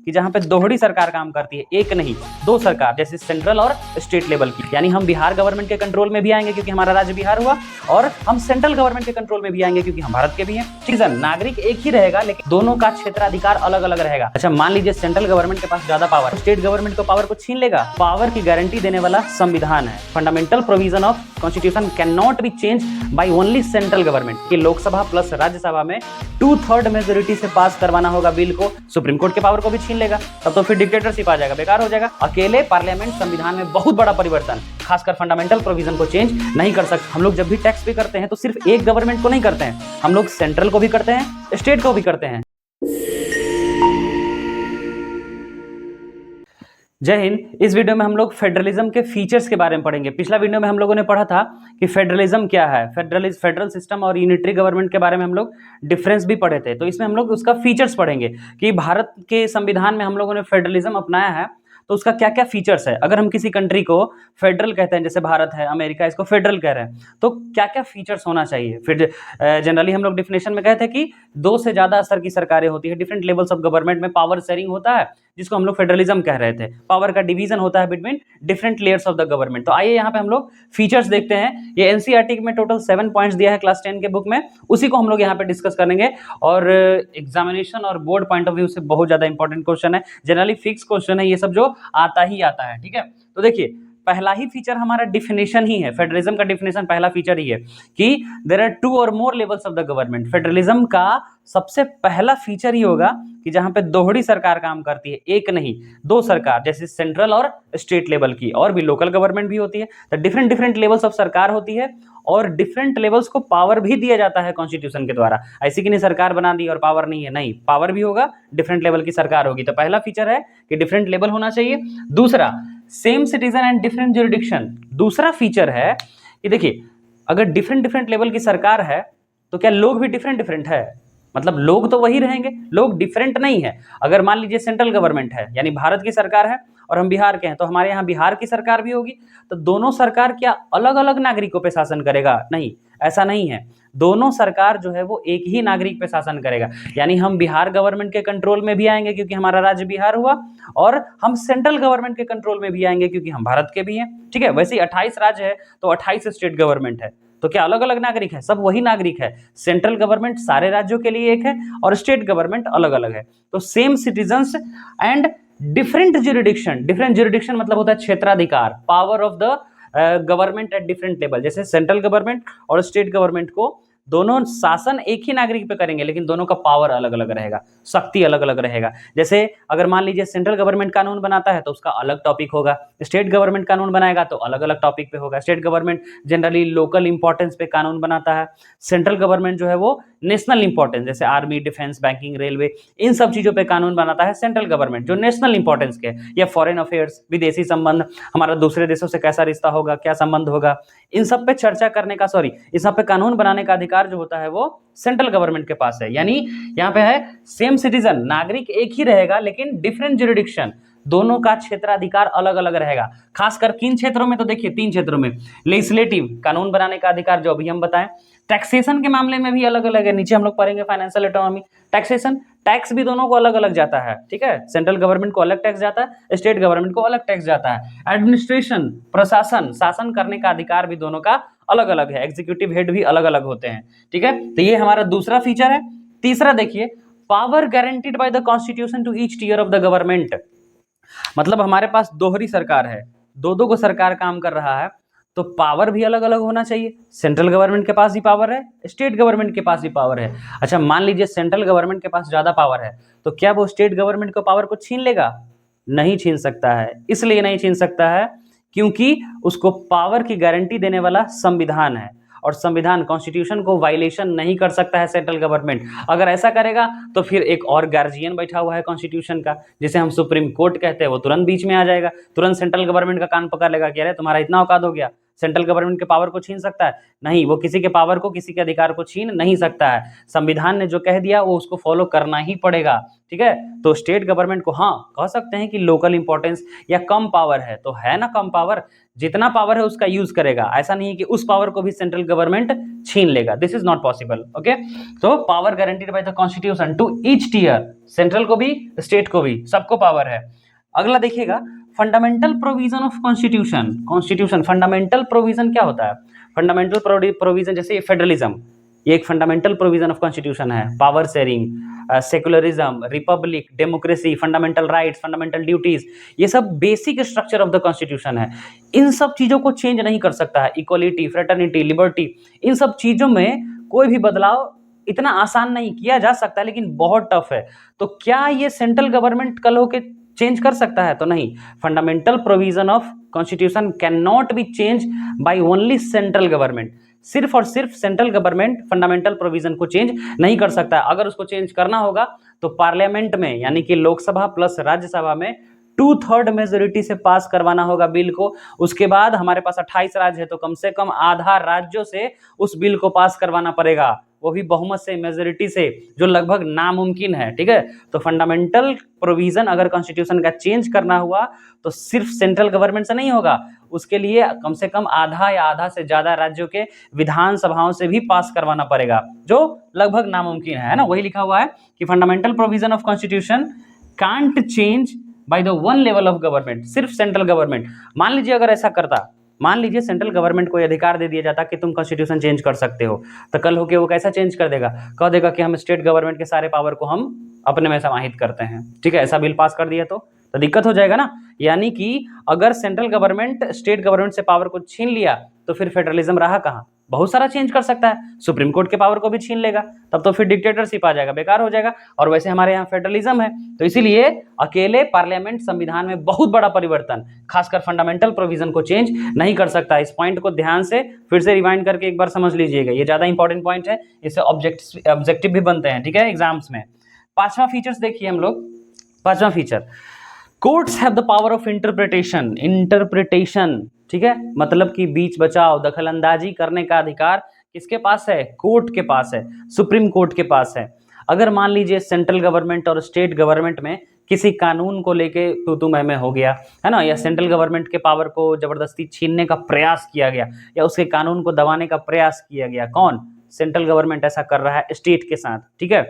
कि जहां पे दोहरी सरकार काम करती है, एक नहीं दो सरकार, जैसे सेंट्रल और स्टेट लेवल की। यानी हम बिहार गवर्नमेंट के कंट्रोल में भी आएंगे क्योंकि हमारा राज्य बिहार हुआ, और हम सेंट्रल गवर्नमेंट के कंट्रोल में भी आएंगे क्योंकि हम भारत के भी हैं। ठीक है, नागरिक एक ही रहेगा लेकिन दोनों का क्षेत्राधिकार अलग अलग रहेगा। अच्छा, मान लीजिए सेंट्रल गवर्नमेंट के पास ज्यादा पावर, स्टेट गवर्नमेंट को पावर को छीन लेगा। पावर की गारंटी देने वाला संविधान है। Fundamental provision of constitution can not be change by only central government. कि लोकसभा प्लस राज्यसभा में 2/3 मेजोरिटी से पास करवाना होगा बिल को। सुप्रीम कोर्ट के पावर को भी छीन लेगा, तब तो फिर डिक्टेटरशिप आ जाएगा, बेकार हो जाएगा। अकेले पार्लियामेंट संविधान में बहुत बड़ा परिवर्तन, खासकर फंडामेंटल प्रोविजन को चेंज नहीं कर सकते। हम लोग जब भी टैक्स पे करते हैं तो सिर्फ एक गवर्नमेंट को नहीं करते हैं, हम लोग सेंट्रल को भी करते हैं, स्टेट को भी करते हैं। जय हिंद। इस वीडियो में हम लोग फेडरलिज्म के फीचर्स के बारे में पढ़ेंगे। पिछला वीडियो में हम लोगों ने पढ़ा था कि फेडरलिज्म क्या है, फेडरल सिस्टम और यूनिटरी गवर्नमेंट के बारे में हम लोग डिफरेंस भी पढ़े थे। तो इसमें हम लोग उसका फीचर्स पढ़ेंगे कि भारत के संविधान में हम लोगों ने फेडरलिज्म अपनाया है तो उसका क्या क्या फीचर्स है। अगर हम किसी कंट्री को फेडरल कहते हैं, जैसे भारत है, अमेरिका इसको फेडरल कह रहे हैं, तो क्या क्या फीचर्स होना चाहिए। फिर जनरली हम लोग डिफिनेशन में कहते हैं कि 2 से ज्यादा स्तर की सरकारें होती है, डिफरेंट लेवल्स ऑफ गवर्नमेंट में पावर शेयरिंग होता है, जिसको हम लोग फेडरलिज्म कह रहे थे। पावर का डिवीजन होता है between different layers of the government. तो आइए यहाँ पे हम लोग फीचर्स देखते हैं। ये एनसीईआरटी में टोटल 7 पॉइंट्स दिया है क्लास 10 के बुक में, उसी को हम लोग यहाँ पे डिस्कस करेंगे। और एग्जामिनेशन और बोर्ड पॉइंट ऑफ व्यू से बहुत ज्यादा इंपॉर्टेंट क्वेश्चन है, जनरली फिक्स क्वेश्चन है ये सब, जो आता ही आता है। ठीक है, तो देखिए पहला ही फीचर हमारा डिफिनेशन ही है। फेडरलिज्म का डिफिनेशन पहला फीचर ही है कि देयर आर 2 और more levels of the government. Federalism का सबसे पहला फीचर ही होगा कि जहां पे दोहरी सरकार काम करती है, एक नहीं दो सरकार, जैसे सेंट्रल और स्टेट लेवल की, और भी लोकल गवर्नमेंट भी होती है। तो डिफरेंट लेवल्स ऑफ सरकार होती है और डिफरेंट लेवल्स को पावर भी दिया जाता है कॉन्स्टिट्यूशन के द्वारा। ऐसी कि नहीं सरकार बना दी और पावर नहीं है, नहीं, पावर भी होगा, डिफरेंट लेवल की सरकार होगी। तो पहला फीचर है कि डिफरेंट लेवल होना चाहिए। दूसरा, same citizen and different jurisdiction. दूसरा फीचर है कि देखिए अगर डिफरेंट लेवल की सरकार है तो क्या लोग भी डिफरेंट है, मतलब लोग तो वही रहेंगे, लोग डिफरेंट नहीं है। अगर मान लीजिए सेंट्रल गवर्नमेंट है, यानी भारत की सरकार है और हम बिहार के हैं, तो हमारे यहाँ बिहार की सरकार भी होगी। तो दोनों सरकार क्या अलग अलग नागरिकों पे शासन करेगा? नहीं, ऐसा नहीं है। दोनों सरकार जो है वो एक ही नागरिक पे शासन करेगा। यानी हम बिहार गवर्नमेंट के कंट्रोल में भी आएंगे क्योंकि हमारा राज्य बिहार हुआ, और हम सेंट्रल गवर्नमेंट के कंट्रोल में भी आएंगे क्योंकि हम भारत के भी हैं। ठीक है, वैसे ही 28 राज्य है तो 28 स्टेट गवर्नमेंट है, तो क्या अलग अलग नागरिक है? सब वही नागरिक है। सेंट्रल गवर्नमेंट सारे राज्यों के लिए एक है और स्टेट गवर्नमेंट अलग अलग है। तो same citizens and different jurisdiction. Different jurisdiction मतलब होता है क्षेत्राधिकार, power of the government at different level. जैसे सेंट्रल गवर्नमेंट और स्टेट गवर्नमेंट को दोनों शासन एक ही नागरिक पे करेंगे, लेकिन दोनों का पावर अलग अलग रहेगा, शक्ति अलग अलग रहेगा। जैसे अगर मान लीजिए सेंट्रल गवर्नमेंट कानून बनाता है तो उसका अलग टॉपिक होगा, स्टेट गवर्नमेंट कानून बनाएगा तो अलग अलग टॉपिक पे होगा। State government generally local importance पे कानून बनाता है, सेंट्रल गवर्नमेंट जो है वो नेशनल इंपॉर्टेंस, जैसे आर्मी, डिफेंस, बैंकिंग, रेलवे, इन सब चीजों पे कानून बनाता है सेंट्रल गवर्नमेंट जो नेशनल इंपॉर्टेंस के, या फॉरेन अफेयर्स, विदेशी संबंध, हमारा दूसरे देशों से कैसा रिश्ता होगा, क्या संबंध होगा, इन सब पे चर्चा करने का, इन सब पे कानून बनाने का अधिकार जो होता है वो सेंट्रल गवर्नमेंट के पास है। यानी यहाँ पे है सेम सिटीजन, नागरिक एक ही रहेगा लेकिन डिफरेंट ज्यूरिडिक्शन, दोनों का क्षेत्राधिकार अलग अलग रहेगा। खासकर किन क्षेत्रों में? तो देखिए 3 क्षेत्रों में। लेजिस्लेटिव, कानून बनाने का अधिकार जो अभी हम बताएं। टैक्सेशन के मामले में भी अलग अलग है, नीचे हम लोग पढ़ेंगे फाइनेंशियल ऑटोनॉमी। टैक्सेशन, टैक्स भी दोनों को अलग अलग जाता है। ठीक है, सेंट्रल गवर्नमेंट को अलग टैक्स जाता है, स्टेट गवर्नमेंट को अलग टैक्स जाता है। एडमिनिस्ट्रेशन, प्रशासन, शासन करने का अधिकार भी दोनों का अलग अलग है, एग्जीक्यूटिव हेड भी अलग अलग होते हैं। ठीक है, तो ये हमारा दूसरा फीचर है। तीसरा देखिए, power guaranteed by the constitution to each tier of the government. मतलब हमारे पास दोहरी सरकार है, दो को सरकार काम कर रहा है, तो पावर भी अलग अलग होना चाहिए। सेंट्रल गवर्नमेंट के पास भी पावर है, स्टेट गवर्नमेंट के पास भी पावर है। अच्छा, मान लीजिए सेंट्रल गवर्नमेंट के पास ज्यादा पावर है, तो क्या वो स्टेट गवर्नमेंट को पावर को छीन लेगा? नहीं छीन सकता है। इसलिए नहीं छीन सकता है क्योंकि उसको पावर की गारंटी देने वाला संविधान है, और संविधान, कॉन्स्टिट्यूशन को वायलेशन नहीं कर सकता है सेंट्रल गवर्नमेंट। अगर ऐसा करेगा तो फिर एक और गार्जियन बैठा हुआ है कॉन्स्टिट्यूशन का, जिसे हम सुप्रीम कोर्ट कहते हैं, वो तुरंत बीच में आ जाएगा, तुरंत सेंट्रल गवर्नमेंट का कान पकड़ लेगा कि अरे तुम्हारा इतना औकात हो गया, सेंट्रल गवर्नमेंट के पावर को छीन सकता है? नहीं, वो किसी के पावर को, किसी के अधिकार को छीन नहीं सकता है। संविधान ने जो कह दिया वो उसको फॉलो करना ही पड़ेगा, ठीक है। तो स्टेट गवर्नमेंट को हाँ कह सकते हैं कि लोकल इंपॉर्टेंस या कम पावर है, तो है ना कम पावर, जितना पावर है उसका यूज करेगा, ऐसा नहीं है कि उस पावर को भी सेंट्रल गवर्नमेंट छीन लेगा, this is not possible, okay. तो power guaranteed by the constitution to each tier, central को भी स्टेट को भी सबको पावर है। अगला देखिएगा fundamental provision of constitution. Constitution fundamental provision क्या होता है? फंडामेंटल प्रोविजन जैसे फेडरलिज्म, ये एक फंडामेंटल प्रोविजन ऑफ कॉन्स्टिट्यूशन है। Power sharing, secularism, Republic, democracy, fundamental rights, fundamental duties, ये सब basic structure of the constitution है। इन सब चीजों को चेंज नहीं कर सकता है। इक्वलिटी, फ्रेटर्निटी, लिबर्टी, इन सब चीजों में कोई भी बदलाव इतना आसान नहीं किया जा सकता, लेकिन बहुत टफ है। तो क्या ये सेंट्रल गवर्नमेंट कल होके चेंज कर सकता है? तो नहीं। Fundamental provision of constitution can not be change by only central government. सिर्फ और सिर्फ सेंट्रल गवर्नमेंट फंडामेंटल प्रोविजन को चेंज नहीं कर सकता है। अगर उसको चेंज करना होगा तो पार्लियामेंट में, यानी कि लोकसभा प्लस राज्यसभा में 2/3 मेजोरिटी से पास करवाना होगा बिल को। उसके बाद हमारे पास 28 राज्य है तो कम से कम आधा राज्यों से उस बिल को पास करवाना पड़ेगा, वो भी बहुमत से, मेजोरिटी से, जो लगभग नामुमकिन है, ठीक है। तो फंडामेंटल प्रोविजन अगर कॉन्स्टिट्यूशन का चेंज करना हुआ तो सिर्फ सेंट्रल गवर्नमेंट से नहीं होगा, उसके लिए कम से कम आधा या आधा से ज्यादा राज्यों के विधानसभाओं से भी पास करवाना पड़ेगा, जो लगभग नामुमकिन है ना। वही लिखा हुआ है कि fundamental provision of constitution can't change by the one level of government, सिर्फ सेंट्रल गवर्नमेंट। मान लीजिए अगर ऐसा करता, मान लीजिए सेंट्रल गवर्नमेंट को अधिकार दे दिया जाता कि तुम कॉन्स्टिट्यूशन चेंज कर सकते हो, तो कल होके वो कैसा चेंज कर देगा? कह देगा कि हम स्टेट गवर्नमेंट के सारे पावर को हम अपने में समाहित करते हैं, ठीक है। ऐसा बिल पास कर दिया तो दिक्कत हो जाएगा ना। यानी कि अगर सेंट्रल गवर्नमेंट स्टेट गवर्नमेंट से पावर को छीन लिया तो फिर फेडरलिज्म रहा कहाँ? बहुत सारा चेंज कर सकता है, सुप्रीम कोर्ट के पावर को भी छीन लेगा, तब तो फिर डिक्टेटरशिप आ जाएगा, बेकार हो जाएगा। और वैसे हमारे यहाँ फेडरलिज्म है, तो इसीलिए अकेले पार्लियामेंट संविधान में बहुत बड़ा परिवर्तन, खासकर फंडामेंटल प्रोविजन को चेंज नहीं कर सकता। इस पॉइंट को ध्यान से फिर से रिवाइंड करके एक बार समझ लीजिएगा, ये ज्यादा इंपॉर्टेंट पॉइंट है, इससे ऑब्जेक्टिव भी बनते हैं, ठीक है, एग्जाम्स में। पांचवा फीचर्स देखिए हम लोग। पांचवा feature, courts have the power of interpretation, ठीक है। मतलब कि बीच बचाव, दखलंदाजी करने का अधिकार किसके पास है? कोर्ट के पास है, सुप्रीम कोर्ट के पास है। अगर मान लीजिए सेंट्रल गवर्नमेंट और स्टेट गवर्नमेंट में किसी कानून को लेके तू मैं हो गया है ना, या सेंट्रल गवर्नमेंट के पावर को जबरदस्ती छीनने का प्रयास किया गया, या उसके कानून को दबाने का प्रयास किया गया, कौन? सेंट्रल गवर्नमेंट ऐसा कर रहा है स्टेट के साथ, ठीक है।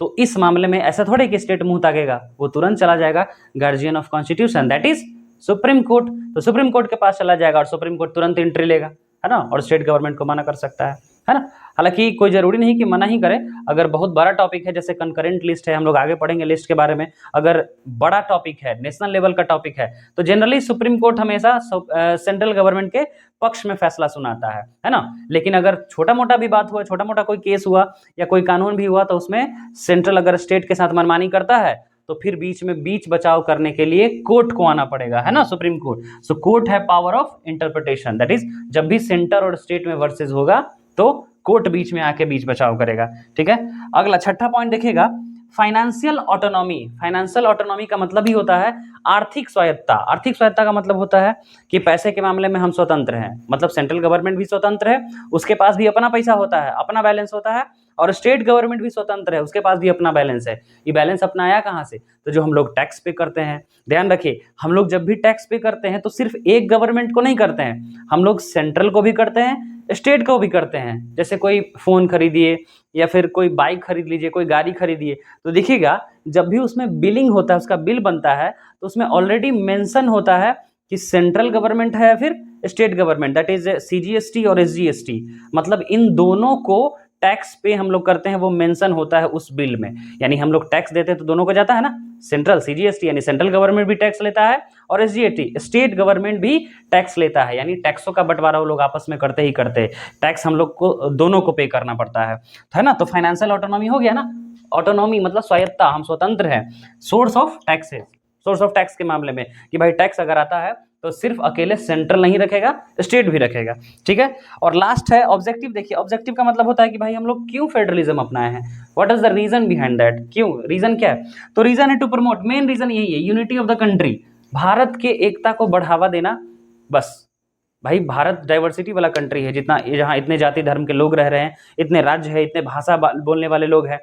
तो इस मामले में ऐसा थोड़े कि स्टेट मुंह ताकेगा, वो तुरंत चला जाएगा guardian of constitution, that is supreme court. तो सुप्रीम कोर्ट के पास चला जाएगा और सुप्रीम कोर्ट तुरंत एंट्री लेगा, है ना, और स्टेट गवर्नमेंट को मना कर सकता है ना। हालांकि कोई जरूरी नहीं कि मना ही करे, अगर बहुत बड़ा टॉपिक है, जैसे कंकरेंट लिस्ट है, हम लोग आगे पढ़ेंगे लिस्ट के बारे में, अगर बड़ा टॉपिक है, नेशनल लेवल का टॉपिक है, तो जनरली सुप्रीम कोर्ट हमेशा सेंट्रल गवर्नमेंट के पक्ष में फैसला सुनाता है ना। लेकिन अगर छोटा मोटा भी बात हुआ, छोटा मोटा कोई केस हुआ या कोई कानून भी हुआ, तो उसमें सेंट्रल अगर स्टेट के साथ मनमानी करता है तो फिर बीच में बीच बचाव करने के लिए कोर्ट को आना पड़ेगा, है ना, सुप्रीम कोर्ट। सो कोर्ट है power of interpretation, that is जब भी सेंटर और स्टेट में वर्सेस होगा तो कोर्ट बीच में आके बीच बचाव करेगा, ठीक है। अगला छठा पॉइंट देखिएगा, फाइनेंशियल ऑटोनॉमी। फाइनेंशियल ऑटोनॉमी का मतलब ही होता है आर्थिक स्वायत्ता। आर्थिक स्वायत्ता का मतलब होता है कि पैसे के मामले में हम स्वतंत्र हैं, मतलब सेंट्रल गवर्नमेंट भी स्वतंत्र है, उसके पास भी अपना पैसा होता है, अपना बैलेंस होता है, और स्टेट गवर्नमेंट भी स्वतंत्र है, उसके पास भी अपना बैलेंस है। ये बैलेंस अपना आया कहाँ से? तो जो हम लोग टैक्स पे करते हैं। ध्यान रखिए, हम लोग जब भी टैक्स पे करते हैं तो सिर्फ एक गवर्नमेंट को नहीं करते हैं, हम लोग सेंट्रल को भी करते हैं, स्टेट को भी करते हैं। जैसे कोई फोन खरीदिए या फिर कोई बाइक खरीद लीजिए, कोई गाड़ी खरीदिए, तो देखिएगा जब भी उसमें बिलिंग होता है, उसका बिल बनता है, तो उसमें ऑलरेडी मेंशन होता है कि सेंट्रल गवर्नमेंट है या फिर state government, that is CGST और एसजीएसटी। मतलब इन दोनों को टैक्स पे हम लोग करते हैं, वो मेंशन होता है उस बिल में। यानी हम लोग टैक्स देते हैं तो दोनों को जाता है ना, सेंट्रल सीजीएसटी यानी सेंट्रल गवर्नमेंट भी टैक्स लेता है, और एसजीएसटी स्टेट गवर्नमेंट भी टैक्स लेता है। यानी टैक्सों का बंटवारा वो लोग आपस में करते ही करते हैं, टैक्स हम लोग को दोनों को पे करना पड़ता है ना। तो फाइनेंशियल ऑटोनॉमी हो गया ना, ऑटोनॉमी मतलब स्वायत्ता, हम स्वतंत्र हैं। Source of taxes, source of tax के मामले में कि भाई टैक्स अगर आता है तो सिर्फ अकेले सेंट्रल नहीं रखेगा, स्टेट भी रखेगा, ठीक है। और लास्ट है ऑब्जेक्टिव। देखिए ऑब्जेक्टिव का मतलब होता है कि भाई हम लोग क्यों फेडरलिज्म अपनाए हैं, what is the reason behind that, क्यों, रीजन क्या है? तो रीजन है टू प्रमोट, मेन रीजन यही है, unity of the country, Bharat के एकता को बढ़ावा देना, बस भाई भारत डाइवर्सिटी वाला कंट्री है, जितना जहाँ इतने जाति धर्म के लोग रह रहे हैं, इतने राज्य है, इतने भाषा बोलने वाले लोग हैं,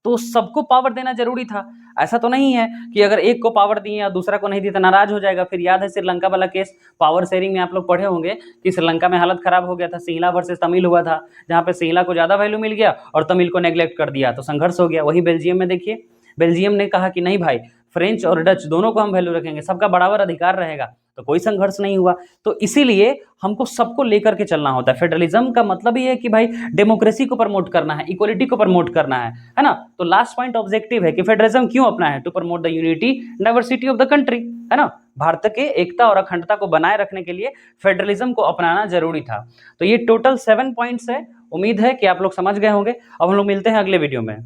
तो सबको पावर देना जरूरी था। ऐसा तो नहीं है कि अगर एक को पावर दिए और दूसरा को नहीं दिया तो नाराज हो जाएगा। फिर याद है श्रीलंका वाला केस, पावर शेयरिंग में आप लोग पढ़े होंगे कि श्रीलंका में हालत खराब हो गया था, सिंहला वर्सेस तमिल हुआ था, जहाँ पे सिंहला को ज्यादा वैल्यू मिल गया और तमिल को नेग्लेक्ट कर दिया, तो संघर्ष हो गया। वही बेल्जियम में देखिए, बेल्जियम ने कहा कि नहीं भाई, फ्रेंच और डच दोनों को हम वैल्यू रखेंगे, सबका बराबर अधिकार रहेगा, तो कोई संघर्ष नहीं हुआ। तो इसीलिए हमको सबको लेकर के चलना होता है। फेडरलिज्म का मतलब ही है कि भाई डेमोक्रेसी को प्रमोट करना है, इक्वलिटी को प्रमोट करना है ना। तो लास्ट पॉइंट ऑब्जेक्टिव है कि फेडरलिज्म क्यों अपना है, to promote the unity diversity of the country, है ना। भारत के एकता और अखंडता को बनाए रखने के लिए फेडरलिज्म को अपनाना जरूरी था। तो ये टोटल 7 पॉइंट्स है, उम्मीद है कि आप लोग समझ गए होंगे। अब हम लोग मिलते हैं अगले वीडियो में।